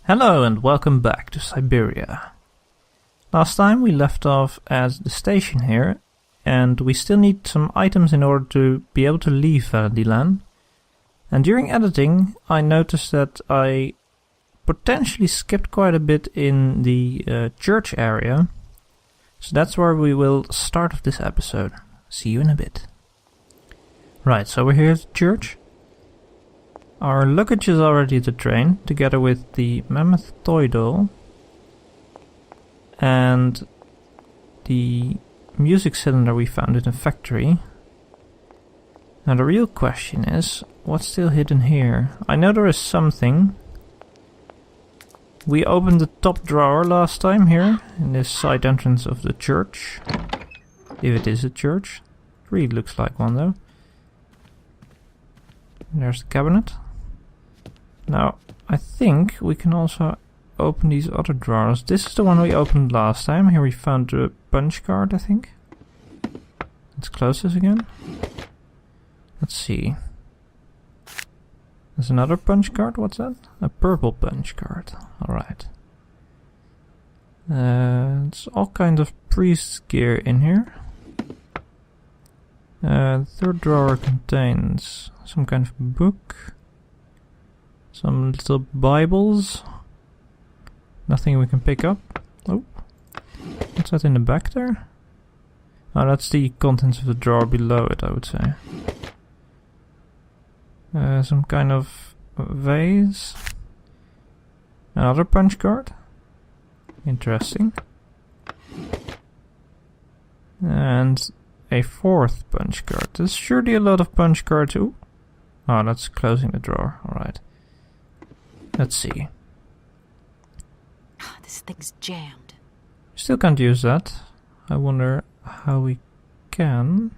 Hello and welcome back to Syberia. Last time we left off at the station here, and we still need some items in order to be able to leave Valadilene. And during editing I noticed that I potentially skipped quite a bit in the church area. So that's where we will start off this episode. See you in a bit. Right, so we're here at the church. Our luggage is already at the train, together with the mammoth toy doll and the music cylinder we found in the factory. Now the real question is, what's still hidden here? I know there is something. We opened the top drawer last time here, in this side entrance of the church. If it is a church. It really looks like one though. There's the cabinet. Now, I think we can also open these other drawers. This is the one we opened last time. Here we found the punch card, I think. Let's close this again. Let's see. There's another punch card. What's that? A purple punch card. Alright. It's all kinds of priest gear in here. The third drawer contains some kind of book. Some little Bibles. Nothing we can pick up. Oh. What's that in the back there? Oh, that's the contents of the drawer below it, I would say. Some kind of vase. Another punch card. Interesting. And a fourth punch card. There's surely a lot of punch cards. Ooh. Oh, that's closing the drawer. Alright. Let's see. This thing's jammed. Still can't use that. I wonder how we can.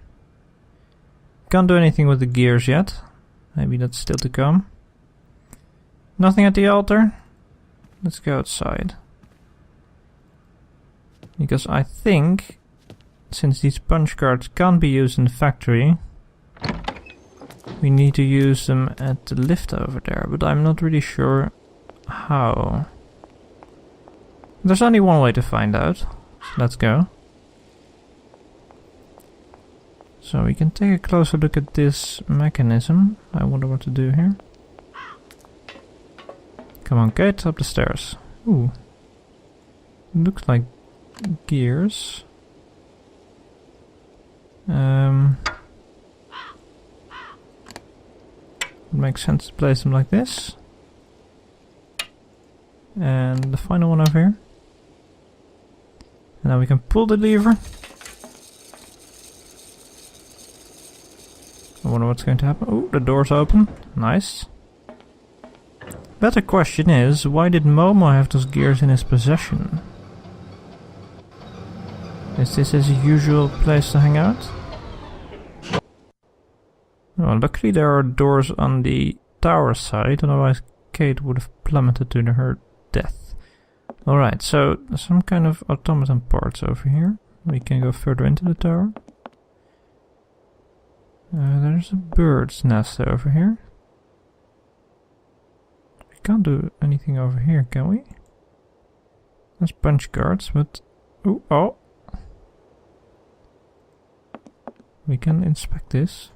Can't do anything with the gears yet. Maybe that's still to come. Nothing at the altar. Let's go outside. Because I think, since these punch cards can't be used in the factory, we need to use them at the lift over there, but I'm not really sure how. There's only one way to find out. So let's go. So we can take a closer look at this mechanism. I wonder what to do here. Come on, Kate, up the stairs. Ooh. Looks like gears. It makes sense to place them like this. And the final one over here. And now we can pull the lever. I wonder what's going to happen. Oh, the door's open. Nice. Better question is, why did Momo have those gears in his possession? Is this his usual place to hang out? Well, luckily there are doors on the tower side, otherwise Kate would have plummeted to her death. Alright, so some kind of automaton parts over here. We can go further into the tower. There's a bird's nest over here. We can't do anything over here, can we? There's punch cards, but... Ooh, oh! We can inspect this.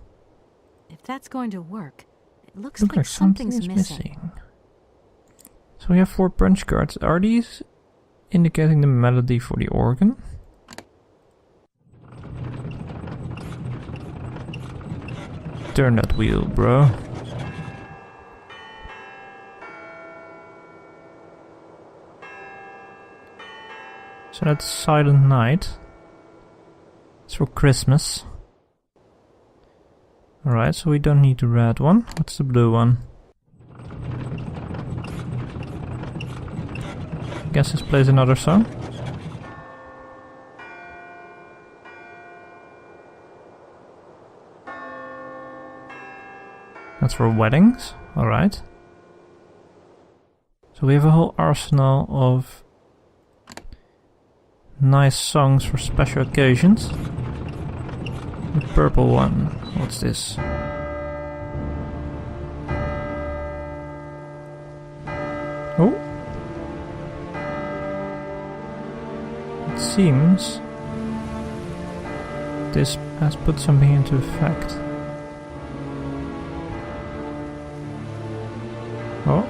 If that's going to work, it looks like something's missing. So we have 4 punch cards. Are these indicating the melody for the organ? Turn that wheel, bro. So that's Silent Night. It's for Christmas. Alright, so we don't need the red one. What's the blue one? Guess this plays another song. That's for weddings. Alright. So we have a whole arsenal of nice songs for special occasions. The purple one. What's this? Oh, seems this has put something into effect. Oh,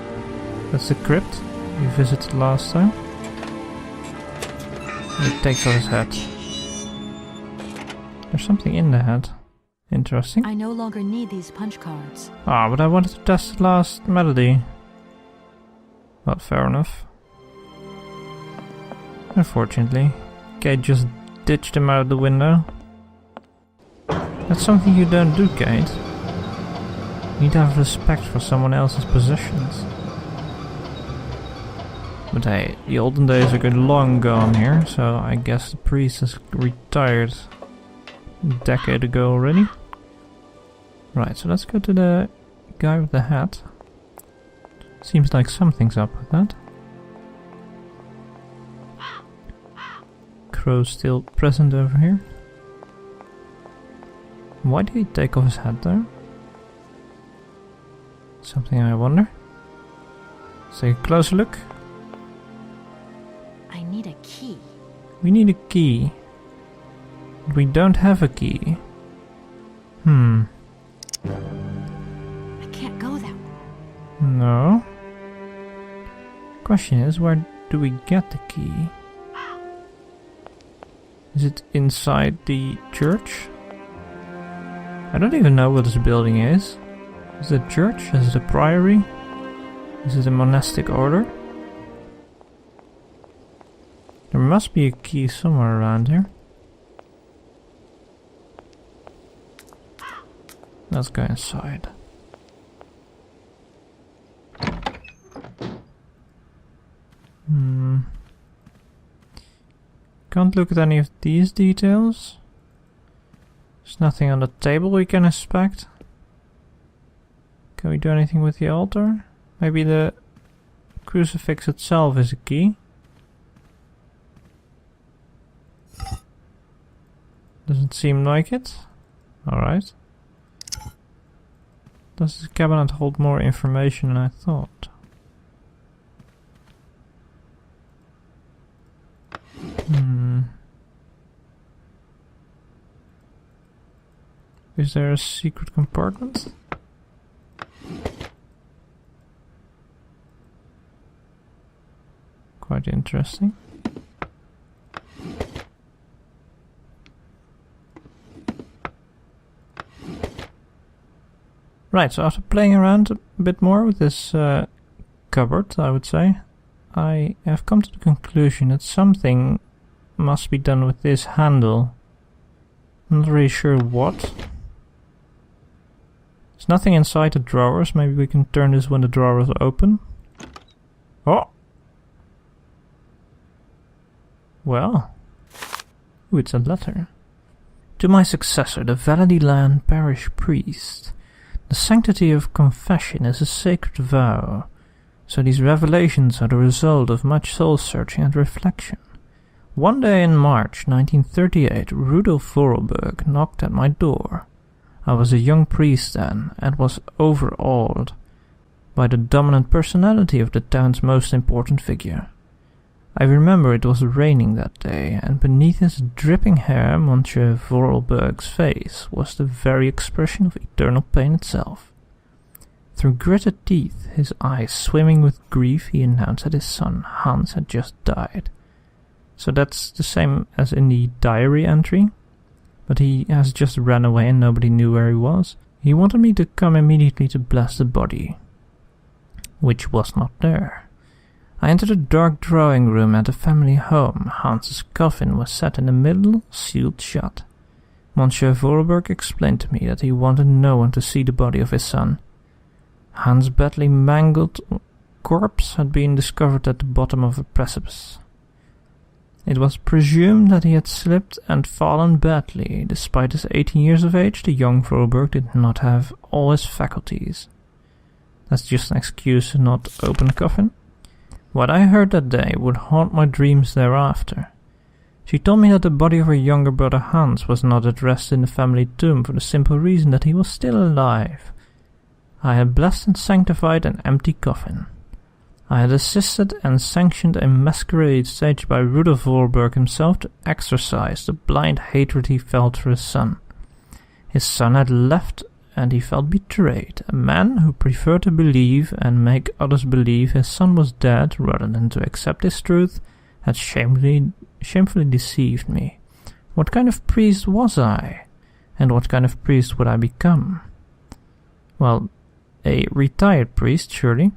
that's the crypt we visited last time. He takes off his hat. There's something in the hat. Interesting. I no longer need these punch cards. Ah, but I wanted to test the last melody. Well, fair enough. Unfortunately, Kate just ditched him out the window. That's something you don't do, Kate. You need to have respect for someone else's possessions. But hey, the olden days are good long gone here, so I guess the priest has retired a decade ago already. Right, so let's go to the guy with the hat. Seems like something's up with that. Crow's still present over here. Why did he take off his hat though? Something I wonder. Let's take a closer look. I need a key. We need a key. But we don't have a key. I can't go that way. No. Question is, where do we get the key? Is it inside the church? I don't even know what this building is. Is it a church? Is it a priory? Is it a monastic order? There must be a key somewhere around here. Let's go inside. Can't look at any of these details. There's nothing on the table we can inspect. Can we do anything with the altar? Maybe the crucifix itself is a key? Doesn't seem like it. Alright. Does this cabinet hold more information than I thought? Is there a secret compartment? Quite interesting. Right, so after playing around a bit more with this cupboard, I would say, I have come to the conclusion that something must be done with this handle. I'm not really sure what. There's nothing inside the drawers. Maybe we can turn this when the drawer is open. Oh! Well. Ooh, it's a letter. To my successor, the Valadilene parish priest. The sanctity of confession is a sacred vow. So these revelations are the result of much soul-searching and reflection. One day in March 1938, Rudolf Vorarlberg knocked at my door. I was a young priest then, and was overawed by the dominant personality of the town's most important figure. I remember it was raining that day, and beneath his dripping hair, Monsieur Vorarlberg's face was the very expression of eternal pain itself. Through gritted teeth, his eyes swimming with grief, he announced that his son, Hans, had just died. So that's the same as in the diary entry, but he has just ran away and nobody knew where he was. He wanted me to come immediately to bless the body, which was not there. I entered a dark drawing room at the family home. Hans's coffin was set in the middle, sealed shut. Monsieur Vorarlberg explained to me that he wanted no one to see the body of his son. Hans' badly mangled corpse had been discovered at the bottom of a precipice. It was presumed that he had slipped and fallen badly. Despite his 18 years of age, the young Vorarlberg did not have all his faculties. That's just an excuse to not open a coffin. What I heard that day would haunt my dreams thereafter. She told me that the body of her younger brother Hans was not at rest in the family tomb for the simple reason that he was still alive. I had blessed and sanctified an empty coffin. I had assisted and sanctioned a masquerade staged by Rudolf Vorarlberg himself to exorcise the blind hatred he felt for his son. His son had left and he felt betrayed. A man who preferred to believe and make others believe his son was dead rather than to accept this truth had shamefully deceived me. What kind of priest was I? And what kind of priest would I become? Well, a retired priest, surely.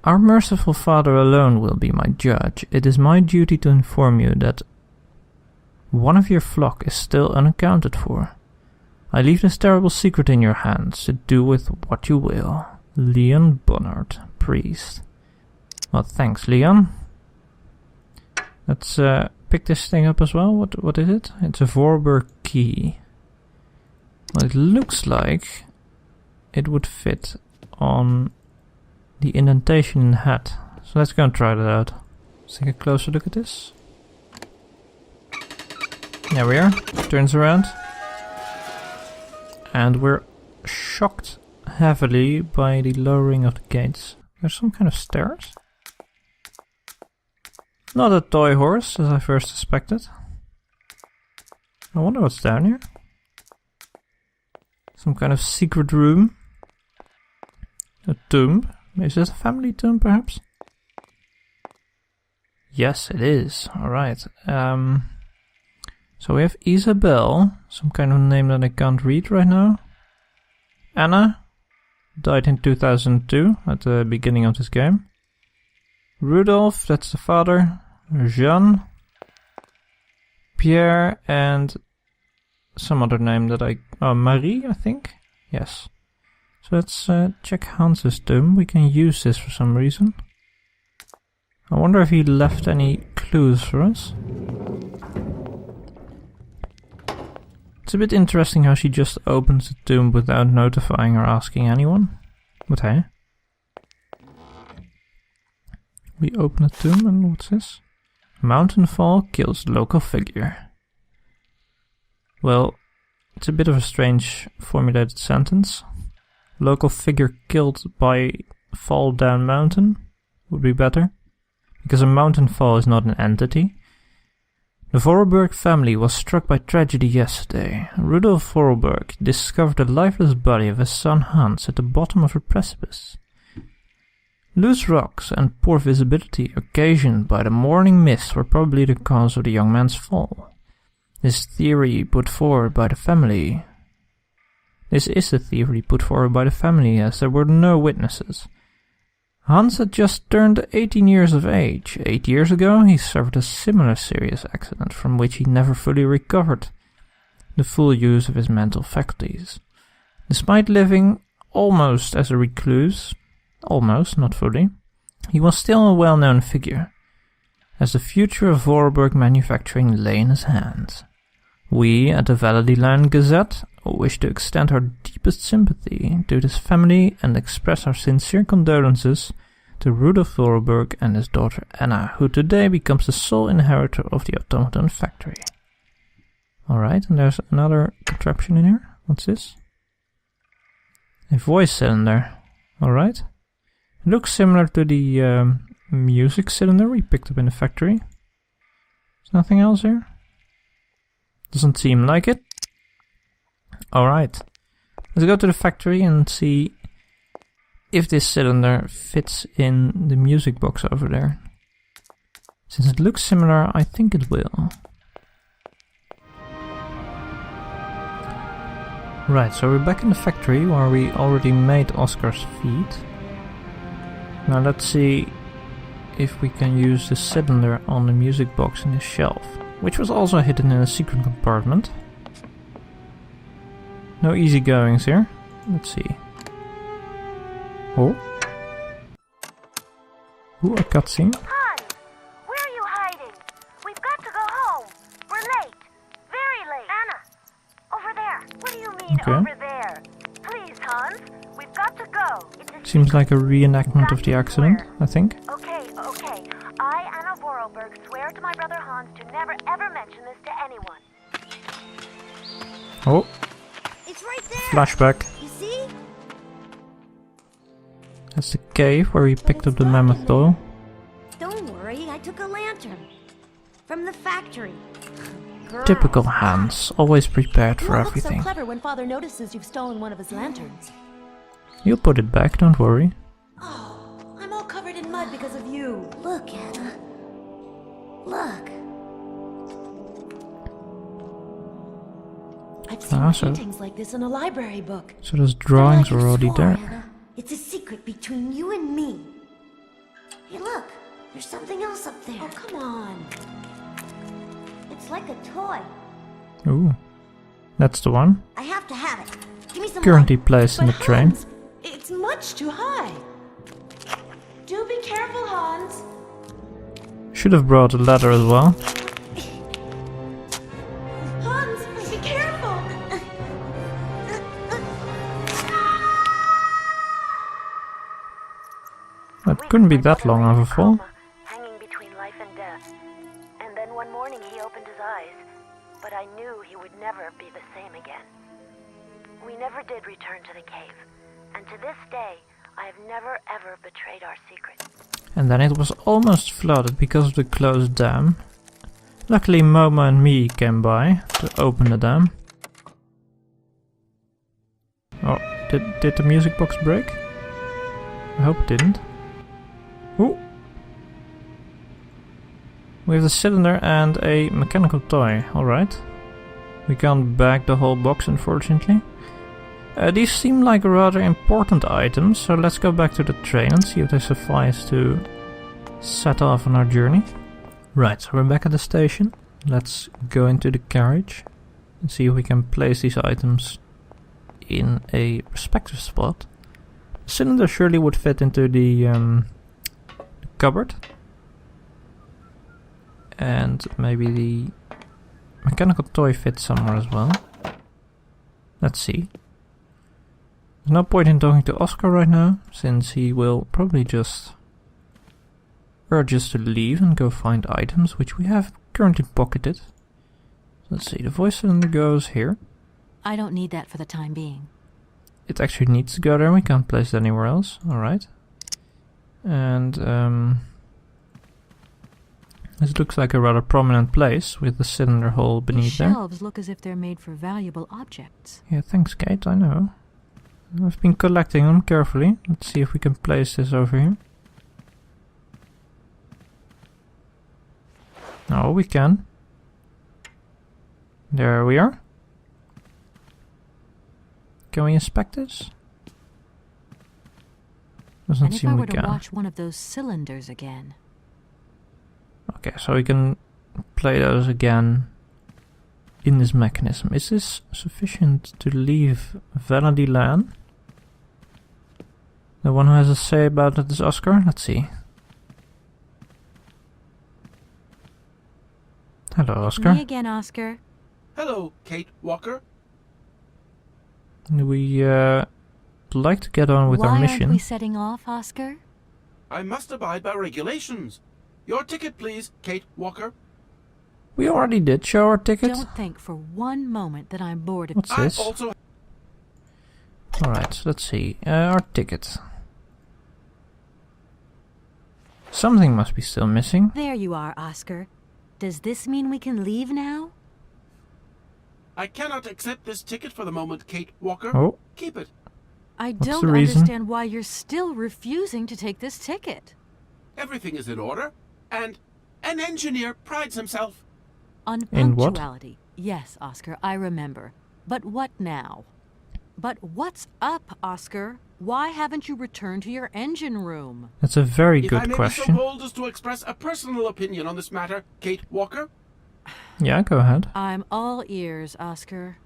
Our merciful Father alone will be my judge. It is my duty to inform you that one of your flock is still unaccounted for. I leave this terrible secret in your hands to do with what you will. Leon Bonnard, priest. Well, thanks, Leon. Let's pick this thing up as well. What is it? It's a Vorarlberg key. Well, it looks like it would fit on the indentation in the hat. So let's go and try that out. Let's take a closer look at this. There we are. Turns around. And we're shocked heavily by the lowering of the gates. There's some kind of stairs. Not a toy horse, as I first suspected. I wonder what's down here. Some kind of secret room. A tomb. Is this a family tomb, perhaps? Yes, it is. Alright. So we have Isabel, some kind of name that I can't read right now. Anna, died in 2002, at the beginning of this game. Rudolph, that's the father. Jean. Pierre, and some other name that Marie, I think? Yes. So let's check Hans's tomb. We can use this for some reason. I wonder if he left any clues for us. It's a bit interesting how she just opens the tomb without notifying or asking anyone. But hey. We open the tomb and what's this? Mountain fall kills local figure. Well, it's a bit of a strange formulated sentence. Local figure killed by fall down mountain would be better. Because a mountain fall is not an entity. The Vorarlberg family was struck by tragedy yesterday. Rudolf Vorarlberg discovered the lifeless body of his son Hans at the bottom of a precipice. Loose rocks and poor visibility occasioned by the morning mist were probably the cause of the young man's fall. This theory put forward by the family. This is the theory put forward by the family, as there were no witnesses. Hans had just turned 18 years of age. 8 years ago, he suffered a similar serious accident from which he never fully recovered the full use of his mental faculties. Despite living almost as a recluse, almost, not fully, he was still a well-known figure, as the future of Vorarlberg manufacturing lay in his hands. We, at the Valadilene Gazette, wish to extend our deepest sympathy to this family and express our sincere condolences to Rudolf Vorarlberg and his daughter Anna, who today becomes the sole inheritor of the automaton-factory. Alright, and there's another contraption in here. What's this? A voice cylinder. Alright. It looks similar to the music cylinder we picked up in the factory. There's nothing else here? Doesn't seem like it. Alright. Let's go to the factory and see if this cylinder fits in the music box over there. Since it looks similar, I think it will. Right, so we're back in the factory where we already made Oscar's feet. Now let's see if we can use the cylinder on the music box in the shelf, which was also hidden in a secret compartment. No easy goings here. Let's see. Oh. Ooh, a cutscene. Hans, where are you hiding? We've got to go home. We're late. Very late. Anna, over there. What do you mean over there? Please, Hans, we've got to go. Seems like a reenactment of the accident, I think. Okay. I, Anna Vorarlberg, swear to my brother Hans to never ever mention this to anyone. Oh. It's right there. Flashback. You see? That's the cave where we picked up the mammoth doll. Don't worry, I took a lantern. From the factory. Girls. Typical Hans, always prepared for You look everything. so clever when Father notices you've stolen one of his lanterns. You'll put it back, don't worry. Oh, I'm all covered in mud because of you. Look, Anna. Look. I've seen Ah, paintings like this in a library book. So those drawings They're were like already you there. swore, Anna. It's a secret between you and me. Hey, look. There's something else up there. Oh, come on. It's like a toy. Ooh. That's the one. I have to have it. Give me some Currently light. placed in the But train. Hans, it's much too high. Do be careful, Hans. Should have brought a ladder as well. Hans, be careful. That couldn't be that long of a fall. Hanging between life and death. And then one morning he opened his eyes, but I knew he would never be the same again. We never did return to the cave, and to this day, I have never ever betrayed our secret. And then it was almost flooded because of the closed dam. Luckily Momo and me came by to open the dam. Oh, did the music box break? I hope it didn't. Ooh! We have a cylinder and a mechanical toy, alright. We can't bag the whole box, unfortunately. These seem like rather important items, so let's go back to the train and see if they suffice to set off on our journey. Right, so we're back at the station. Let's go into the carriage and see if we can place these items in a respective spot. The cylinder surely would fit into the cupboard. And maybe the mechanical toy fits somewhere as well. Let's see. There's no point in talking to Oscar right now, since he will probably just urge us to leave and go find items, which we have currently pocketed. Let's see, the voice cylinder goes here. I don't need that for the time being. It actually needs to go there, we can't place it anywhere else. Alright. And this looks like a rather prominent place with the cylinder hole These beneath there. shelves look as if they're made for valuable objects. Yeah, thanks Kate, I know. I've been collecting them carefully. Let's see if we can place this over here. Oh, we can. There we are. Can we inspect this? Doesn't And if seem I we were to can. watch one of those cylinders again. Okay, so we can play those again in this mechanism. Is this sufficient to leave Valadilene? The one who has a say about it is Oscar? Let's see. Hello, Oscar. Me again, Oscar. Hello, Kate Walker. We like to get on with Why our aren't mission. we setting off, Oscar? I must abide by regulations. Your ticket, please, Kate Walker. We already did show our ticket. Don't think for one moment that I'm bored of... What's this? I also... Alright, let's see. Our ticket. Something must be still missing. There you are, Oscar. Does this mean we can leave now? I cannot accept this ticket for the moment, Kate Walker. Oh, Keep it. I What's don't the reason? understand why you're still refusing to take this ticket. Everything is in order, and an engineer prides himself. On In what? punctuality. Yes, Oscar, I remember. But what now? But what's up, Oscar? Why haven't you returned to your engine room? that's a very If I good may question. be so bold as to express a personal opinion on this matter, Kate Walker, Yeah, go ahead. I'm all ears, Oscar.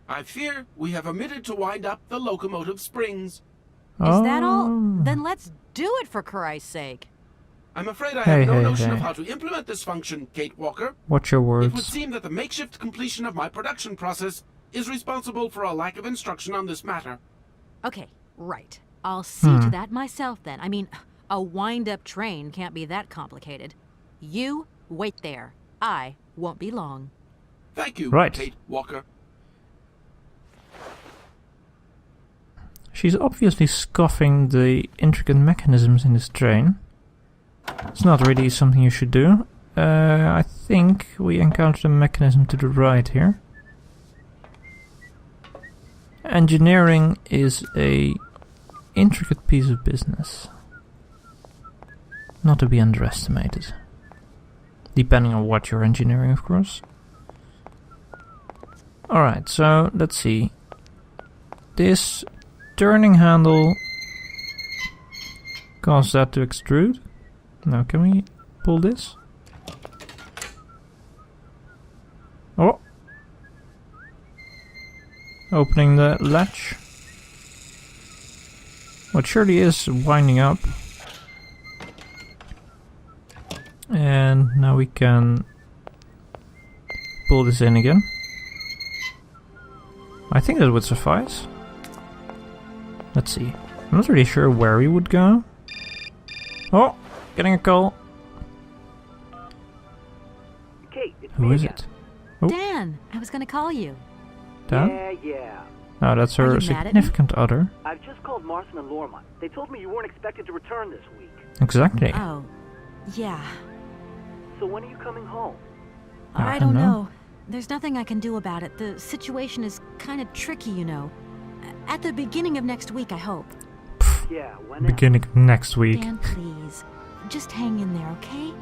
I fear we have omitted to wind up the locomotive springs. Is that all? Oh. Then let's do it, for Christ's sake. I'm afraid I Hey, have no hey, notion of hey. how to implement this function, Kate Walker. Watch your It would words. seem that the makeshift completion of my production process is responsible for a lack of instruction on this matter. Okay, right. I'll see to that myself then. I mean, a wind-up train can't be that complicated. You wait there. I won't be long. Thank you, Right. Kate Walker. She's obviously scoffing the intricate mechanisms in this train. It's not really something you should do. I think we encountered a mechanism to the right here. Engineering is a intricate piece of business. Not to be underestimated. Depending on what you're engineering, of course. Alright, so let's see. This turning handle causes that to extrude. Now, can we pull this? Oh! Opening the latch. Well, it surely is winding up. And now we can pull this in again. I think that would suffice. Let's see. I'm not really sure where we would go. Oh! Getting a call. Kate, it's Who me is again. it? Oh. Dan, I was gonna call you. Dan? Yeah. Oh, that's Are her you mad at me? significant other. I've just called Marson and Lormont. They told me you weren't expected to return this week. Exactly. Oh, yeah. So when are you coming home? I I don't don't know. know. There's nothing I can do about it. The situation is kind of tricky, you know. At the beginning of next week, I hope. Yeah, when Beginning of next week. Dan, please. Just hang in there, okay?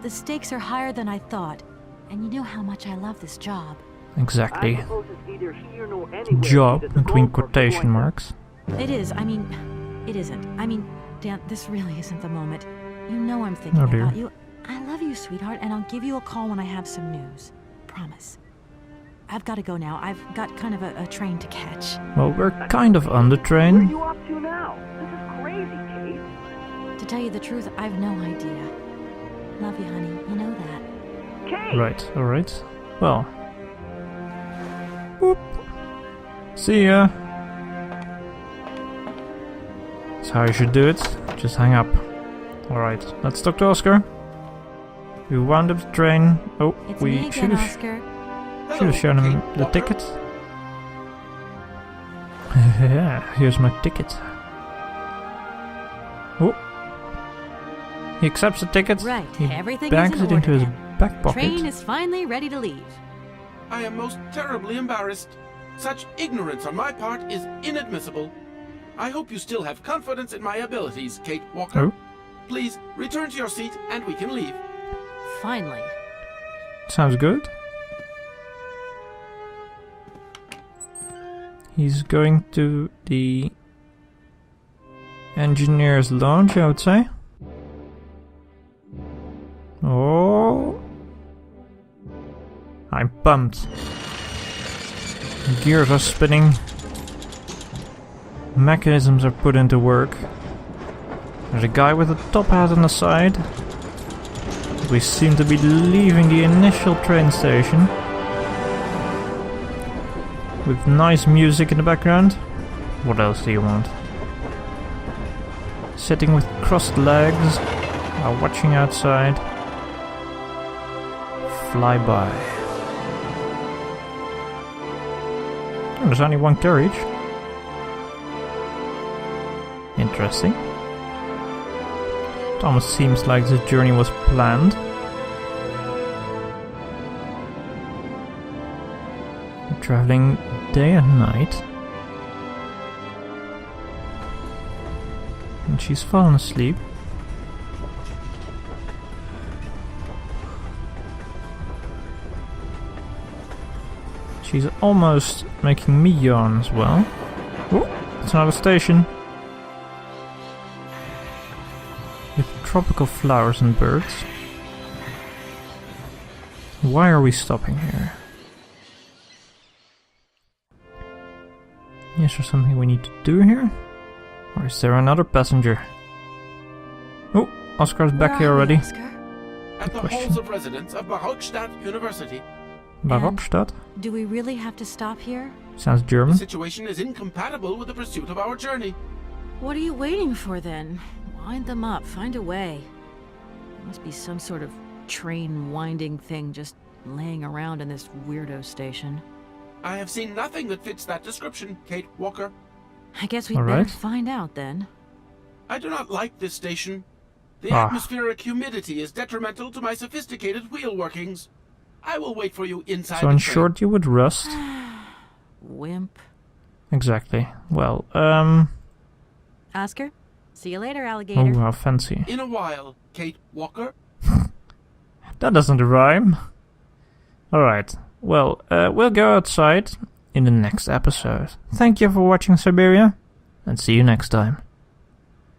The stakes are higher than I thought. And you know how much I love this job. Exactly. I suppose it's neither here nor anywhere Job that the between gold corps quotation joined marks. It is. I mean, it isn't. I mean, Dan, this really isn't the moment. You know I'm thinking Oh, dear. about you. I love you, sweetheart, and I'll give you a call when I have some news. Promise. I've got to go now. I've got kind of a train to catch. Well, we're kind of on the Where are train. you off to now? This is crazy, Kate. To tell you the truth, I've no idea. Love you, honey. You know that. Kate! Right, alright. Well. Boop. See ya. That's how you should do it. Just hang up. Alright, let's talk to Oscar. We wound up the train. Oh, It's me we should again, have Oscar. shown him Kate the Walker. ticket. Yeah, here's my ticket. Oh. He accepts the ticket. Right, He everything is bags in it into order his then. back pocket. Train is finally ready to leave. I am most terribly embarrassed. Such ignorance on my part is inadmissible. I hope you still have confidence in my abilities, Kate Walker. Oh. Please return to your seat and we can leave. Finally. Sounds good. He's going to the engineer's lounge, I would say. Oh, I'm pumped. Gears are spinning. Mechanisms are put into work. There's a guy with a top hat on the side. We seem to be leaving the initial train station. With nice music in the background. What else do you want? Sitting with crossed legs while watching outside. Fly by. Oh, there's only one carriage. Interesting. It almost seems like this journey was planned. We're traveling day and night. And she's fallen asleep. She's almost making me yawn as well. Oh, it's another station. With tropical flowers and birds. Why are we stopping here? Is there something we need to do here? Or is there another passenger? Oh, Oscar's back Where here are we, already. Oscar? At the question. halls of residence of Barockstadt University. Barockstadt? Do we really have to stop here? Sounds The German. situation is incompatible with the pursuit of our journey. What are you waiting for then? Wind them up, find a way. There must be some sort of train winding thing just laying around in this weirdo station. I have seen nothing that fits that description, Kate Walker. I guess we'd All better right. find out then. I do not like this station. The Ah. atmospheric humidity is detrimental to my sophisticated wheel workings. I will wait for you inside So the in train. short, you would rust. Wimp. Exactly. Well, Oscar, see you later, oh, alligator. how fancy. In a while, Kate Walker. That doesn't rhyme. Alright, well, we'll go outside in the next episode. Thank you for watching Syberia, and see you next time.